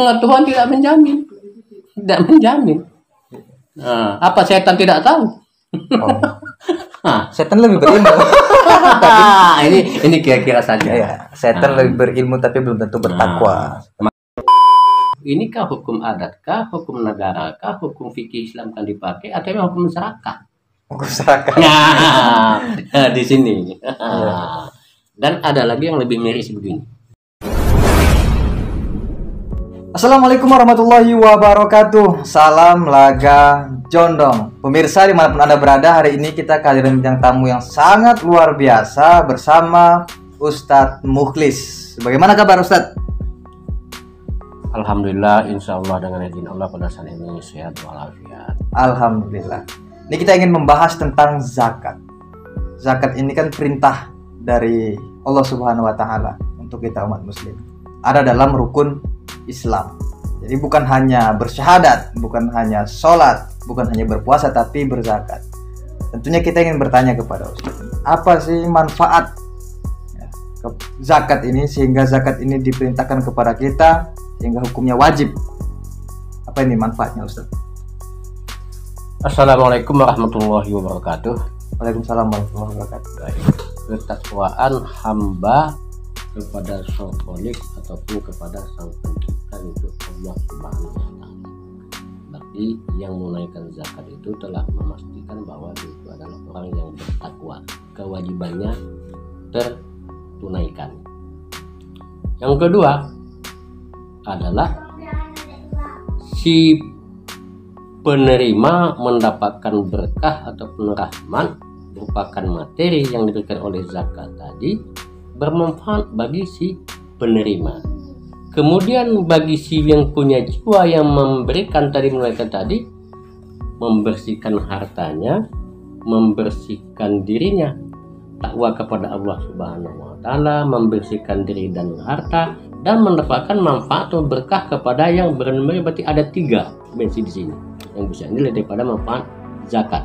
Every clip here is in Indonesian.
Pengetahuan tidak menjamin. Tidak menjamin. Nah, apa setan tidak tahu? Oh. Nah, Setan lebih berilmu. ini kira-kira saja. Ya, setan lebih berilmu tapi belum tentu bertakwa. Inikah hukum adat kah, hukum negara kah, hukum fikih Islam kan dipakai atau memang hukum masyarakat? Hukum masyarakat. Nah, di sini. Dan ada lagi yang lebih miris begini. Assalamualaikum warahmatullahi wabarakatuh. Salam laga jondong. Pemirsa dimanapun Anda berada, hari ini kita kehadiran bintang tamu yang sangat luar biasa bersama Ustadz Mukhlis. Bagaimana kabar Ustadz? Alhamdulillah, insya Allah dengan izin Allah pada saat ini sehat walafiat. Alhamdulillah. Ini kita ingin membahas tentang zakat. Zakat ini kan perintah dari Allah Subhanahu wa Ta'ala untuk kita umat Muslim. Ada dalam rukun Islam. Jadi bukan hanya bersyahadat, bukan hanya sholat, bukan hanya berpuasa, tapi berzakat. Tentunya kita ingin bertanya kepada Ustaz, apa sih manfaat zakat ini sehingga zakat ini diperintahkan kepada kita sehingga hukumnya wajib? Apa ini manfaatnya Ustaz? Assalamualaikum warahmatullahi wabarakatuh. Waalaikumsalam warahmatullahi wabarakatuh. Baik, ketakwaan hamba kepada Sang Khalik ataupun kepada Sang Pencipta itu Allah Subhanahu wa Ta'ala. Berarti yang menunaikan zakat itu telah memastikan bahwa dia itu adalah orang yang bertakwa, kewajibannya tertunaikan. Yang kedua adalah si penerima mendapatkan berkah ataupun rahmat merupakan materi yang diberikan oleh zakat tadi, bermanfaat bagi si penerima. Kemudian bagi si yang punya jiwa yang memberikan tadi, menunaikan tadi, membersihkan hartanya, membersihkan dirinya, takwa kepada Allah Subhanahu wa Ta'ala, membersihkan diri dan harta, dan mendapatkan manfaat atau berkah kepada yang benar. Berarti ada 3 dimensi di sini yang bisa nilai daripada manfaat zakat.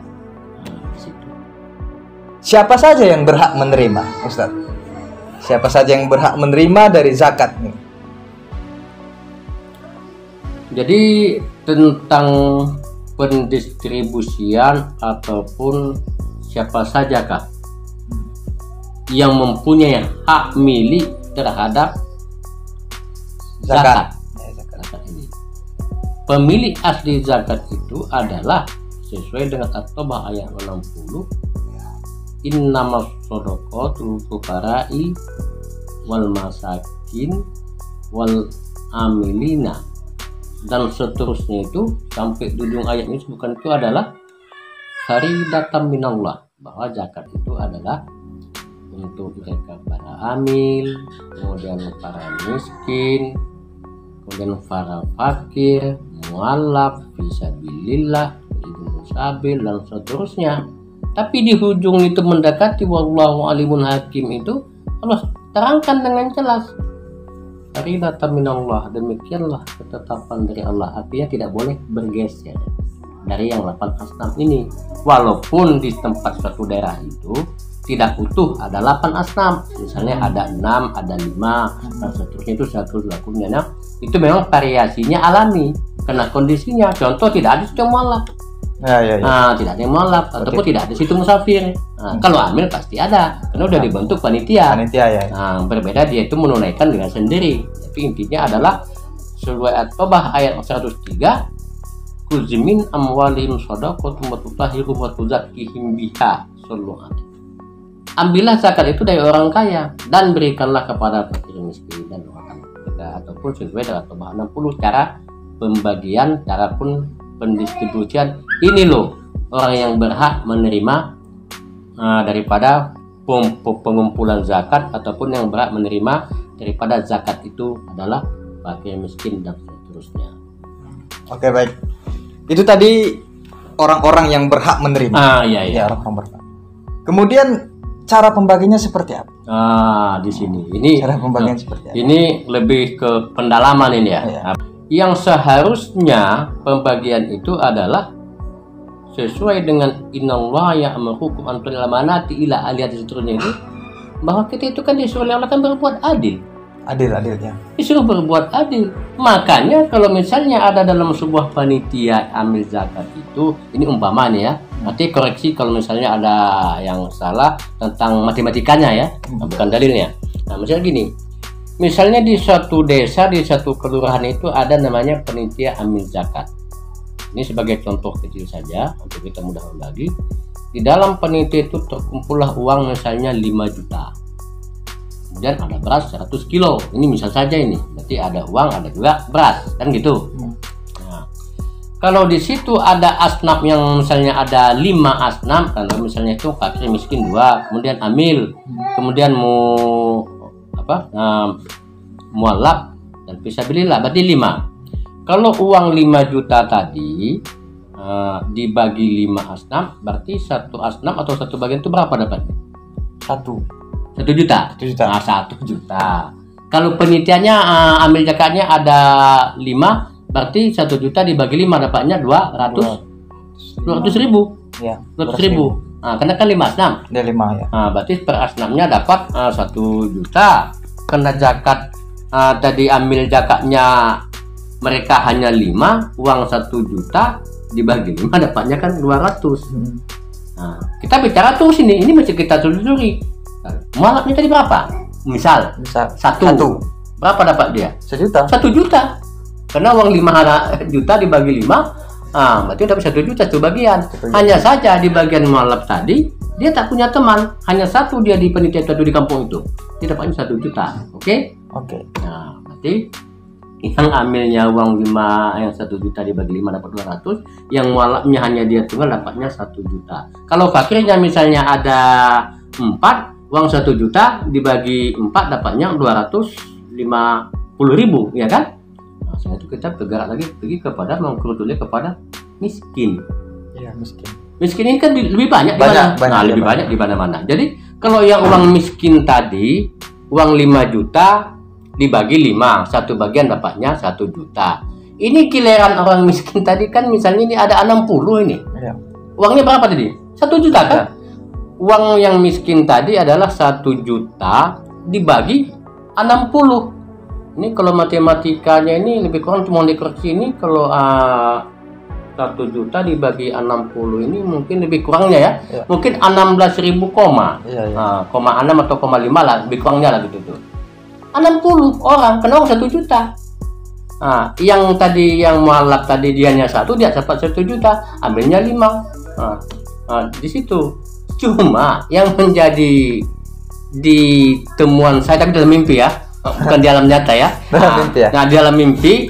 Siapa saja yang berhak menerima, Ustaz? Siapa saja yang berhak menerima dari zakat ini? Jadi tentang pendistribusian ataupun siapa sajakah yang mempunyai hak milik terhadap zakat ini. Pemilik asli zakat itu adalah sesuai dengan At-Taubah ayat 60. Innamas shadaqatul fuqara'i wal masakin wal amilina, dan seterusnya itu sampai di ujung ayat ini bukan itu adalah faridatan minallah, bahwa zakat itu adalah untuk mereka para amil, kemudian para miskin, kemudian para fakir, mu'allaf, fisabilillah, ibnu sabil, dan seterusnya. Tapi di ujung itu mendekati wallahu alimun hakim itu Allah terangkan dengan jelas faridatan minallah, demikianlah ketetapan dari Allah. Artinya tidak boleh bergeser dari yang 8 asnaf ini, walaupun di tempat suatu daerah itu tidak utuh ada 8 asnaf, misalnya ada 6, ada 5, dan seterusnya itu satu lakunya. Nah, itu memang variasinya alami karena kondisinya. Contoh, tidak ada situ mualaf, nah, tidak ada yang mualaf, ataupun tidak ada situ musafir. Nah, kalau amil pasti ada karena udah dibentuk panitia. Nah, berbeda dia itu menunaikan dengan sendiri. Tapi intinya adalah sesuai At-Taubah ayat 103, kuzimin amwalim shadaqatum wa tutahhirum wa tuzakkihim biha sallallahu alaihi. Ambillah zakat itu dari orang kaya dan berikanlah kepada fakir miskin dan orang kaya, ataupun sesuai dengan At-Taubah 60 cara pembagian, cara pun pendistribusian. Ini loh orang yang berhak menerima daripada pengumpulan zakat, ataupun yang berhak menerima daripada zakat itu adalah fakir miskin dan seterusnya. Oke, baik. Itu tadi orang-orang yang berhak menerima. Iya. Orang berhak. Kemudian cara pembagiannya seperti apa? Di sini. Ini cara pembagian seperti apa? Ini lebih ke pendalaman ini ya. Yang seharusnya pembagian itu adalah sesuai dengan innallaha ya'murukum an tu'adul amanati ila ahliha, seterusnya itu, bahwa kita itu kan disuruh oleh Allah kan berbuat adil. adil ya. Disuruh berbuat adil. Makanya kalau misalnya ada dalam sebuah panitia amil zakat itu, ini umpamanya ya, nanti koreksi kalau misalnya ada yang salah tentang matematikanya ya, bukan dalilnya. Nah misalnya gini, misalnya di suatu desa, di satu kelurahan itu ada namanya panitia amil zakat. Ini sebagai contoh kecil saja untuk kita mudah membagi. Di dalam panitia itu terkumpullah uang misalnya 5 juta. Kemudian ada beras 100 kilo. Ini misal saja ini. Berarti ada uang, ada juga beras, kan gitu. Nah, kalau di situ ada asnaf yang misalnya ada 5 asnaf, kalau misalnya itu fakir miskin 2, kemudian amil, kemudian mualaf dan fisabilillah, berarti 5. Kalau uang 5 juta tadi dibagi 5 asnaf, berarti satu asnaf atau satu bagian itu berapa dapatnya? 1 juta. 1 juta. Nah, 1 juta. Kalau penelitiannya ambil zakatnya ada 5, berarti 1 juta dibagi 5 dapatnya 200 ribu. Ya, 200 ribu. Nah, karena kan 5 asnaf. Ada 5 ya. Nah, berarti per asnafnya dapat 1 juta. Karena zakat tadi ambil zakatnya mereka hanya 5, uang 1 juta dibagi 5 dapatnya kan 200. Nah, kita bicara terus ini mesti kita telusuri. Mualafnya tadi berapa? Misal 1. Berapa dapat dia? 1 juta. 1 juta. Karena uang 5 juta dibagi 5, berarti dapat 1 juta itu bagian. Hanya saja di bagian mualaf tadi dia tak punya teman, hanya satu dia di panitia itu di kampung itu. Dia dapatnya 1 juta. Oke? Nah, berarti yang ambilnya uang 5 yang 1 juta dibagi 5 dapat 200, yang mualafnya hanya dia tunggal dapatnya 1 juta. Kalau fakirnya misalnya ada 4, uang 1 juta dibagi 4 dapatnya 250 ribu, ya kan? Nah, setelah itu kita bergerak lagi pergi kepada mengkeruduli kepada miskin. Iya, miskin. Miskin ini kan lebih banyak di mana? Lebih banyak di mana-mana. Jadi kalau yang uang miskin tadi uang 5 juta dibagi 5, satu bagian dapatnya 1 juta. Ini giliran orang miskin tadi kan misalnya ini ada 60 ini. Iya. Uangnya berapa tadi? 1 juta kan? Ya. Uang yang miskin tadi adalah 1 juta dibagi 60. Ini kalau matematikanya ini lebih kurang cuma dikoreksi ini kalau 1 juta dibagi 60 ini mungkin lebih kurangnya ya. Mungkin 16.000 koma. Koma 6 atau koma 5 lah, lebih kurangnya lah gitu tuh. 60 orang kena uang 1 juta. Nah, yang tadi yang mualaf tadi dianya 1, dia dapat 1 juta, ambilnya 5. Di situ. Cuma yang menjadi di temuan saya tapi dalam mimpi ya, bukan di alam nyata ya. Nah, di dalam mimpi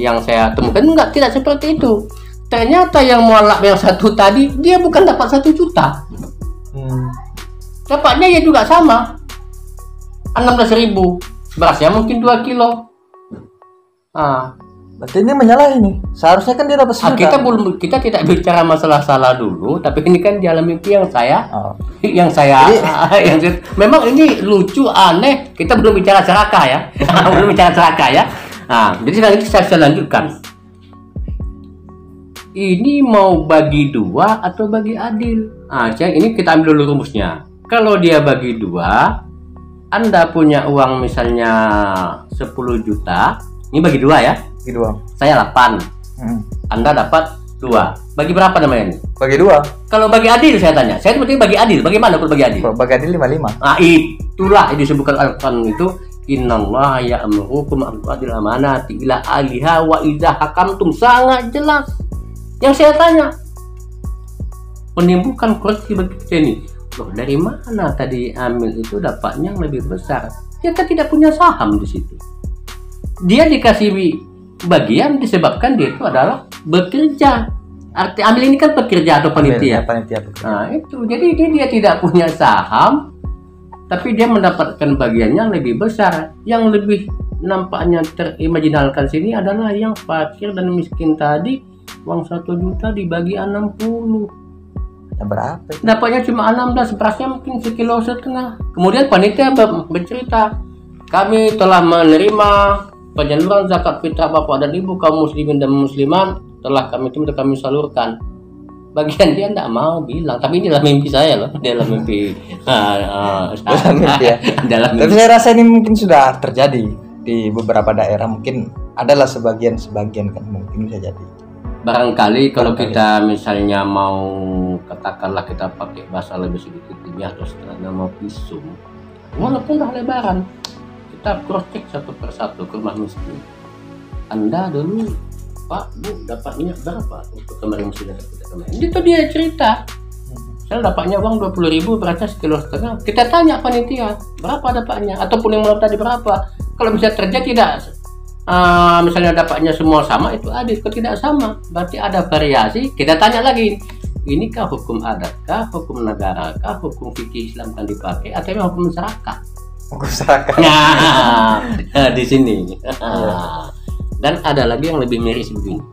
yang saya temukan tidak seperti itu. Ternyata yang mualaf yang 1 tadi dia bukan dapat 1 juta. Dapatnya ya juga sama. 16.000. Berasnya mungkin 2 kilo. Berarti ini menyalahi nih. Seharusnya kan dia dapat 1 juta. Kita tidak bicara masalah salah dulu, tapi ini kan di alam mimpi yang saya memang ini lucu, aneh. Kita belum bicara serakah ya. Belum bicara serakah ya. Jadi sekarang ini saya lanjutkan. Ini mau bagi 2 atau bagi adil? Ini kita ambil dulu rumusnya. Kalau dia bagi 2, Anda punya uang misalnya 10 juta. Ini bagi 2 ya. Bagi 2. Saya 8. Anda dapat 2. Bagi berapa namanya ini? Bagi 2. Kalau bagi adil saya tanya. Saya seperti bagi adil. Bagaimana kalau bagi adil? Kalau bagi adil 55. Itulah yang disebutkan Al-Quran itu. Innallaha ya'murukum an tu'addil amanati ila ahliha wa idza hakamtum, sangat jelas. Yang saya tanya menimbulkan koreksi bagi kita ini. Loh, dari mana tadi amil itu dapatnya yang lebih besar? Dia kan tidak punya saham di situ. Dia dikasih bagian disebabkan dia itu adalah bekerja. Arti amil ini kan pekerja atau panitia. Nah itu, jadi dia tidak punya saham, tapi dia mendapatkan bagiannya lebih besar. Yang lebih nampaknya terimajinalkan sini adalah yang fakir dan miskin tadi, uang 1 juta dibagi 60. Berapa? Dapatnya cuma 16, berasnya mungkin 1,5 kilo. Kemudian panitia bercerita, kami telah menerima penyaluran zakat fitrah bapak dan ibu kaum muslimin dan muslimat, telah kami salurkan. bagian dia tidak mau bilang, tapi ini adalah mimpi saya loh, dia adalah mimpi Dalam mimpi ya. dalam Tapi mimpi. saya rasa ini mungkin sudah terjadi di beberapa daerah, mungkin adalah sebagian kan mungkin bisa jadi. Barangkali kalau kita misalnya mau katakanlah kita pakai bahasa lebih sedikit ilmiah atau sederhana, mau visum, walaupun dah lebaran, kita cross check satu persatu ke rumah miskin. Anda dulu Pak Bu dapat minyak berapa untuk kemarin sudah kita kemarin? Itu dia cerita. Saya dapatnya uang 20.000, berarti 1,5 kilo. Kita tanya panitia berapa dapatnya, ataupun yang malam tadi berapa. Kalau bisa terjadi tidak misalnya dapatnya semua sama, itu adil. Kalau tidak sama, berarti ada variasi. Kita tanya lagi, inikah hukum adatkah, hukum negarakah, hukum fikih Islam kan dipakai, atau memang hukum masyarakat? Hukum masyarakat. Nah, di sini. Dan ada lagi yang lebih miris begini.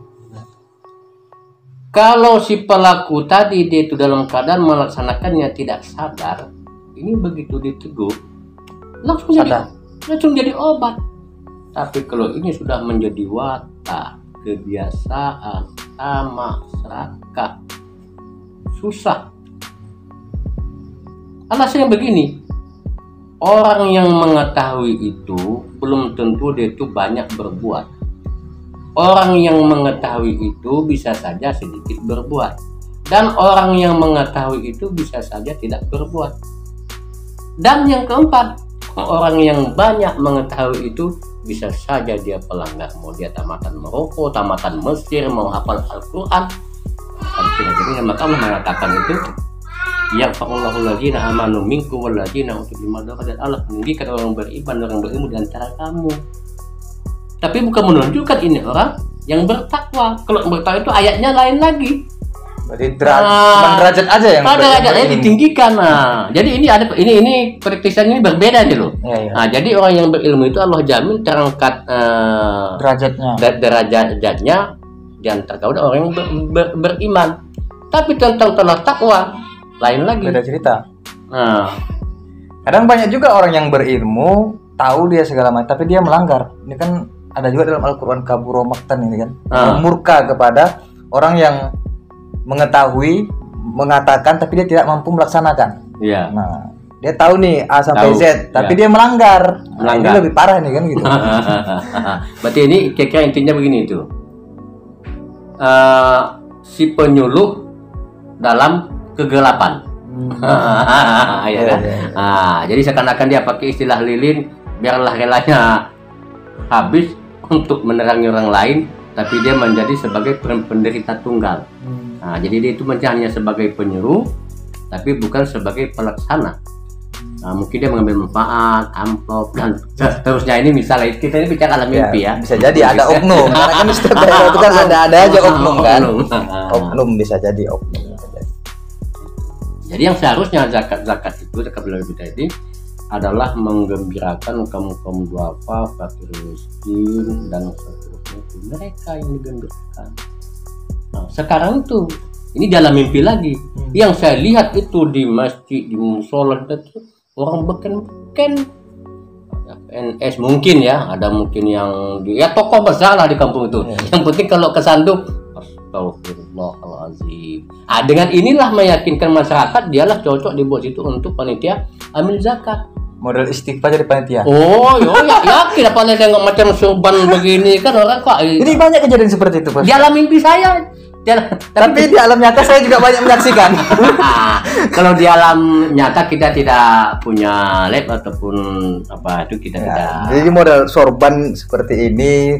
Kalau si pelaku tadi dia itu dalam keadaan melaksanakannya tidak sadar, ini begitu ditegur langsung jadi obat. Tapi kalau ini sudah menjadi watak, kebiasaan, sama masyarakat, susah. Alasannya begini, orang yang mengetahui itu belum tentu dia itu banyak berbuat. Orang yang mengetahui itu bisa saja sedikit berbuat, dan orang yang mengetahui itu bisa saja tidak berbuat. Dan yang keempat, orang yang banyak mengetahui itu bisa saja dia pelanggar, mau dia tamatan Maroko, tamatan Mesir, mau hafal Al-Quran, jadi maka Allah mengatakan itu, ya fa'allahu ladzina amanu minkum walladzina utul ilma, dan Allah meninggikan orang beriman, orang berilmu di antara kamu. Tapi bukan menunjukkan ini orang yang bertakwa. Kalau bertakwa itu ayatnya lain lagi. Berarti derajat aja yang derajatnya ditinggikan. Nah, jadi ini ada ini praktisan ini berbeda nih loh. Ya. Nah, jadi orang yang berilmu itu Allah jamin terangkat derajatnya di antara orang yang beriman. Tapi tentang takwa lain lagi. Beda cerita. Nah, kadang banyak juga orang yang berilmu, tahu dia segala macam, tapi dia melanggar. Ini kan ada juga dalam Al-Quran, kaburo maktan ini kan, murka kepada orang yang mengetahui, mengatakan, tapi dia tidak mampu melaksanakan. Iya. Nah, dia tahu nih A sampai Z, tapi dia melanggar. Nah, ini lebih parah nih kan gitu. Berarti ini kira-kira intinya begini itu, si penyuluh dalam kegelapan. Ya kan? Jadi seakan-akan dia pakai istilah lilin, biarlah relanya habis untuk menerangi orang lain, tapi dia menjadi sebagai penderita tunggal. Nah, jadi dia itu hanya sebagai penyuruh, tapi bukan sebagai pelaksana. Nah, mungkin dia mengambil manfaat, amplop dan seterusnya. Ini misalnya kita ini bicara alam mimpi ya. Bisa jadi ada oknum, karena kan setiap daerah itu kan ada aja oknum kan. Oknum bisa jadi oknum. Jadi yang seharusnya zakat itu, zakat lebih tadi adalah menggembirakan kaum duafa, fakir miskin dan seterusnya, itu mereka yang digembirakan. Nah, sekarang itu ini dalam mimpi lagi. Yang saya lihat itu di masjid, di musola itu orang beken PNS mungkin ya, ada mungkin yang ya tokoh besar lah di kampung itu. Yang penting kalau kesandung, astagfirullahaladzim. Dengan inilah meyakinkan masyarakat dialah cocok dibuat situ untuk panitia amil zakat. Model istighfar jadi panitia. Oh, ya yakin apa nih nggak macam surban begini kan orang kok. Ini banyak kejadian seperti itu, Pak. Di alam mimpi saya. Tapi di alam nyata saya juga banyak menyaksikan. Kalau di alam nyata kita tidak punya lab ataupun apa itu kita tidak. Jadi model sorban seperti ini,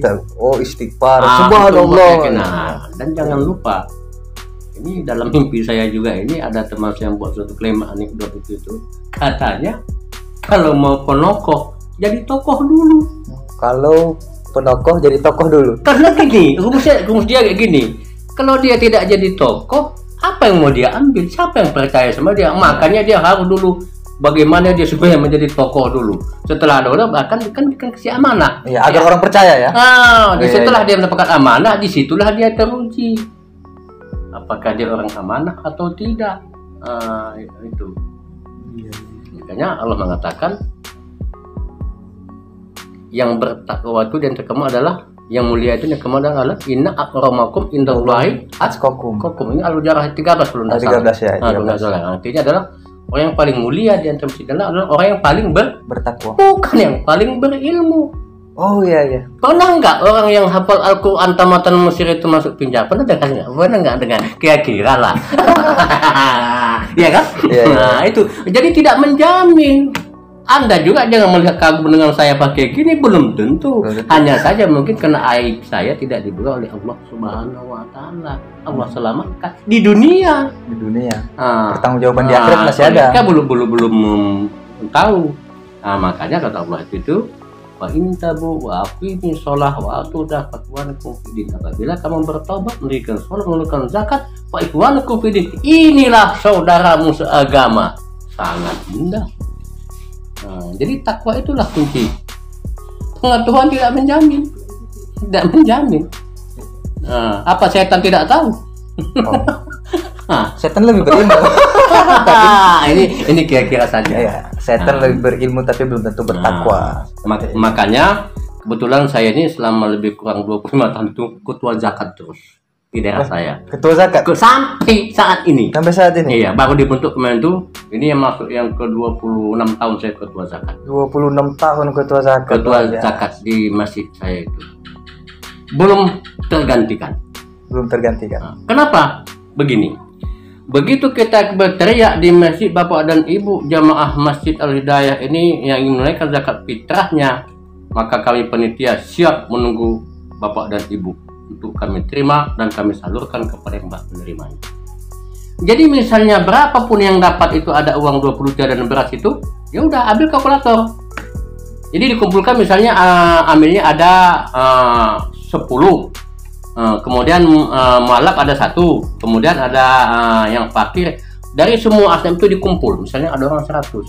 istighfar, subhanallah. Dan jangan lupa, ini dalam mimpi saya juga ini ada teman yang buat suatu klaim anekdot itu, katanya kalau mau penokoh jadi tokoh dulu. Kalau penokoh jadi tokoh dulu. Karena gini, rumus dia kayak gini. Kalau dia tidak jadi tokoh, apa yang mau dia ambil? Siapa yang percaya sama dia? Makanya dia harus dulu bagaimana dia supaya menjadi tokoh dulu. Setelah ada bahkan kan kasih amanah. Iya, agar orang percaya ya. Setelah dia mendapatkan amanah, disitulah dia teruji. Apakah dia orang amanah atau tidak? Itu. Makanya Allah mengatakan yang bertakwa itu dan terkamu adalah yang mulia itu yang kemudian adalah inna akramakum indallahi atqakum. Ini Al-Hujurat 13 kalau tidak salah. 13 ya. Kalau tidak salah. Artinya adalah orang yang paling mulia di antara manusia adalah orang yang paling bertakwa. bukan yang paling berilmu. Oh iya. Pernah nggak orang yang hafal Al-Quran tamatan Mesir itu masuk penjara? Pernah dengar nggak? Pernah nggak dengar? Kira-kira lah. Iya kan? Iya. Nah itu. Jadi tidak menjamin. Anda juga jangan melihat kagum dengan saya pakai gini, belum tentu. Hanya saja mungkin kena aib saya tidak dibela oleh Allah Subhanahu wa taala. Allah selamatkan di dunia. Di dunia. Pertanggungjawaban di akhirat masih ada. Mereka belum tahu. Nah, makanya kata Allah itu wa intabu wa aqimi shalah wa atu zakat wa lakum fidin. Apabila kamu bertobat, memberikan salat, menunaikan zakat, wa ikhwanukum fidin. Inilah saudaramu seagama. Sangat indah. Nah, jadi takwa itulah kunci. Pengetahuan tidak menjamin. Nah, apa setan tidak tahu? Setan lebih berilmu. ini kira-kira saja. Ya, setan lebih berilmu tapi belum tentu bertakwa. Makanya kebetulan saya ini selama lebih kurang 25 tahun itu ketua zakat terus di daerah saya. Ketua zakat sampai saat ini. Sampai saat ini. Iya, baru dibentuk kemarin itu. Ini yang masuk yang ke-26 tahun saya ketua zakat. 26 tahun ketua zakat. Ketua zakat di masjid saya itu. Belum tergantikan. Kenapa? Begini. Begitu kita berteriak di masjid, Bapak dan Ibu jamaah Masjid Al-Hidayah ini yang ingin menunaikan zakat fitrahnya, maka kami panitia siap menunggu Bapak dan Ibu untuk kami terima dan kami salurkan kepada yang menerimanya. Jadi misalnya berapapun yang dapat itu, ada uang 20 juta dan beras itu, ya udah ambil kalkulator. Jadi dikumpulkan misalnya ambilnya ada 10. Kemudian mualaf ada 1, kemudian ada yang fakir. Dari semua asam itu dikumpul, misalnya ada orang 100,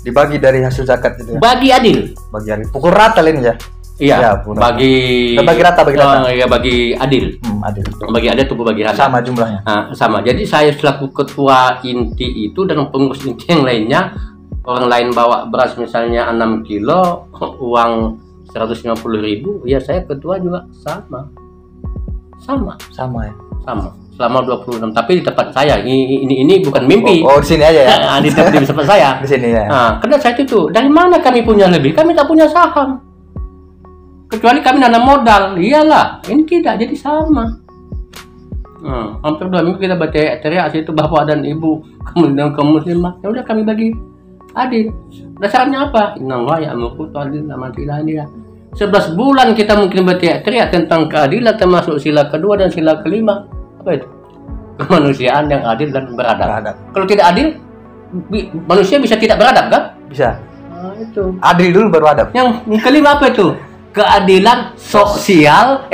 dibagi dari hasil zakat itu ya? Bagi adil, pukul rata ini ya. Iya, ya, bagi rata. Ya, bagi adil. Bagi adil tuh bagi rata. Sama jumlahnya. Sama. Jadi saya selaku ketua inti itu dan pengurus inti yang lainnya, orang lain bawa beras misalnya 6 kilo, uang 150.000, ya saya ketua juga sama ya. Selama 26. Tapi di tempat saya ini bukan mimpi. Oh di sini aja ya. Di tempat saya. Di sini ya. Karena saya itu dari mana kami punya lebih? Kami tak punya saham. Kecuali kami nanam modal, iyalah. Ini tidak, jadi sama. Hampir 2 minggu kita berteriak situ Bapak dan Ibu, kemudian kaum muslimah, ya udah kami bagi adil. Dasarnya apa? Innallaha ya'muru bil 'adli wal ihsan. 11 bulan kita mungkin berteriak tentang keadilan, termasuk sila kedua dan sila kelima. Apa itu? Kemanusiaan yang adil dan beradab. Kalau tidak adil, manusia bisa tidak beradab kan? Bisa. Itu. Adil dulu baru adab. Yang kelima apa itu? Keadilan sosial,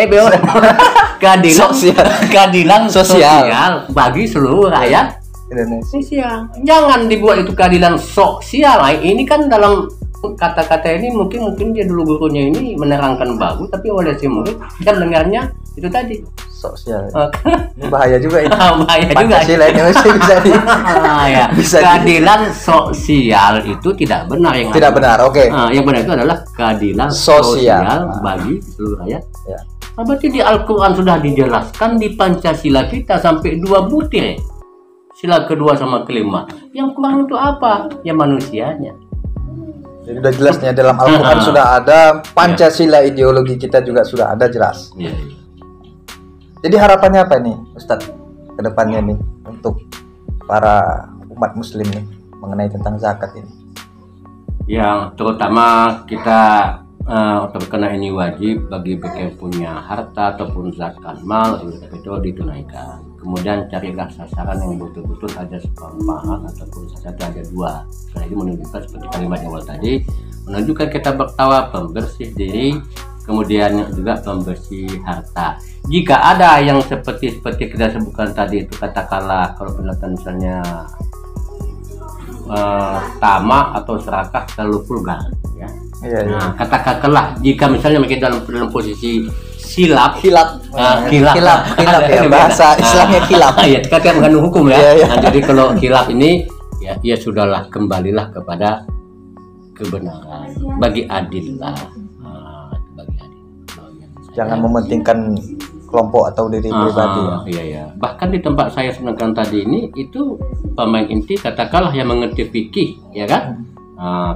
keadilan sosial bagi seluruh rakyat Indonesia. Jangan dibuat itu keadilan sosial. Ini kan dalam kata-kata ini mungkin dia dulu gurunya ini menerangkan bagus, tapi oleh si murid kan dengarnya itu tadi sosial. Ini bahaya juga ini. Bahaya juga. Bisa keadilan sosial itu tidak benar. Yang tidak benar. Oke. Yang benar itu adalah keadilan sosial bagi seluruh rakyat. Ya. Berarti di Al-Quran sudah dijelaskan di Pancasila kita sampai 2 butir. Sila kedua sama kelima. Yang kurang itu apa? Ya manusianya. Jadi sudah jelasnya dalam Al-Quran sudah ada, Pancasila ideologi kita juga sudah ada jelas. Ya. Jadi harapannya apa nih Ustadz ke depannya nih untuk para umat muslim nih mengenai tentang zakat ini? Yang terutama kita terkena ini wajib bagi yang punya harta ataupun zakat mal itu ditunaikan. Kemudian carilah sasaran yang betul-betul ada sepahaman ataupun sasaran ada 2. Jadi menunjukkan seperti kalimat awal tadi, menunjukkan kita bertakwa, pembersih diri, kemudian juga pembersih harta. Jika ada yang seperti kita sebutkan tadi itu, katakanlah kalau misalnya tamak atau serakah terlalu vulgar ya. Nah, katakanlah jika misalnya kita dalam posisi khilaf ya, bahasa Islamnya khilaf. Ya, kita mengandung hukum ya. Nah, jadi kalau khilaf ini ya sudahlah, kembalilah kepada kebenaran, bagi adil lah. Bagi adil. Jangan mementingkan kelompok atau diri pribadi ya. Iya ya. Bahkan di tempat saya sebutkan tadi ini itu pemain inti katakanlah yang mengerti fikih, ya kan?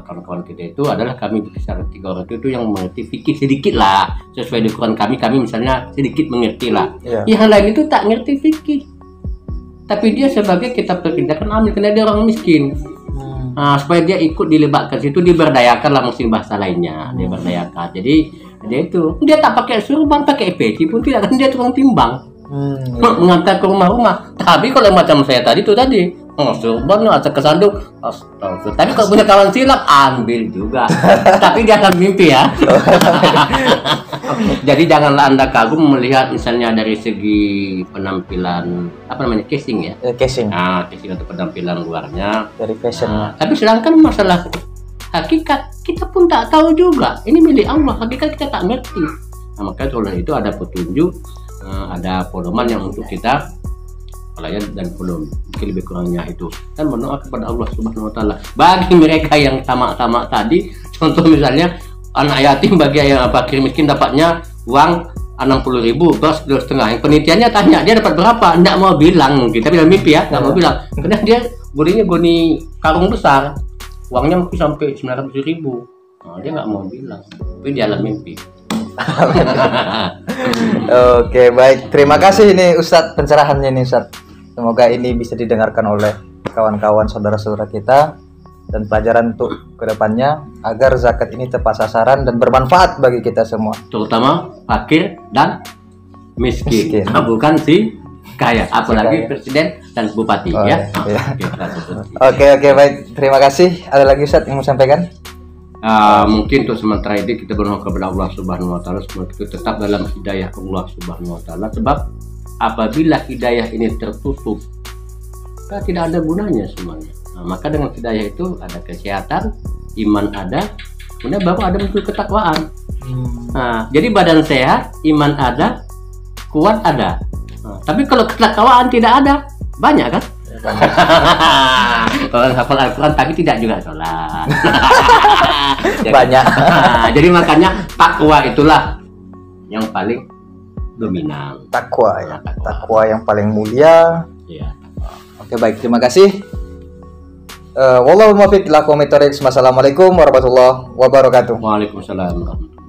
Kawan-kawan kita itu adalah kami besar 3 orang itu yang mengerti fikih sedikit lah, sesuai dengan kami misalnya sedikit mengerti lah. Yang lain itu tak ngerti fikih, tapi dia sebagai kita perkirakan ambil karena dia orang miskin. Supaya dia ikut dilebatkan situ, diberdayakan lah, mungkin bahasa lainnya dia berdayakan. Jadi dia tak pakai surban, pakai peci pun tidak, kan dia tukang timbang, mengantar ke rumah-rumah. Tapi kalau macam saya tadi surban atau kesandung, astagfirullah. Tapi kalau punya kawan silap ambil juga, tapi di atas mimpi ya. Jadi janganlah Anda kagum melihat misalnya dari segi penampilan casing ya. Casing. Casing atau penampilan luarnya dari fashion. Tapi sedangkan masalah hakikat kita pun tak tahu juga. Ini milik Allah, hakikat kita tak ngerti. Maka oleh itu ada petunjuk, ada pedoman yang untuk kita pelayan dan belum mungkin lebih kurangnya itu, dan berdoa kepada Allah Subhanahu Wa Taala. Bagi mereka yang tamak tadi, contoh misalnya anak yatim, bagi yang fakir miskin dapatnya uang 60.000 beras 2,5. Yang penelitiannya tanya dia dapat berapa, tidak mau bilang mungkin, tapi dalam mimpi ya, tidak mau bilang. Karena dia goni karung besar, uangnya mungkin sampai 900.000. Dia nggak mau bilang, tapi di dalam mimpi. Oke, baik. Terima kasih ini Ustadz pencerahannya ini Ustadz. Semoga ini bisa didengarkan oleh kawan-kawan saudara-saudara kita dan pelajaran untuk kedepannya agar zakat ini tepat sasaran dan bermanfaat bagi kita semua. Terutama fakir dan miskin. Bukan si kaya, apalagi presiden dan bupati ya. Oke, baik. Terima kasih. Ada lagi Ustadz yang mau sampaikan? Mungkin untuk sementara ini kita berdoa kepada Allah Subhanahu Wa Taala semoga kita tetap dalam hidayah Allah Subhanahu Wa Taala, sebab apabila hidayah ini tertutup tidak ada gunanya semuanya. Maka dengan hidayah itu ada kesehatan, iman ada, kemudian baru ada muncul ketakwaan. Jadi badan sehat, iman ada, kuat ada. Tapi kalau ketakwaan tidak ada, banyak kan? Orang hafal Al-Quran tapi tidak juga sholat. Banyak. Jadi makanya takwa itulah yang paling dominan. Takwa ya. Takwa yang paling mulia. Iya. Oke, baik, terima kasih. Wallahu muwaffiq ila aqwamit thoriq. Wassalamualaikum warahmatullahi wabarakatuh. Waalaikumsalam warahmatullahi wabarakatuh.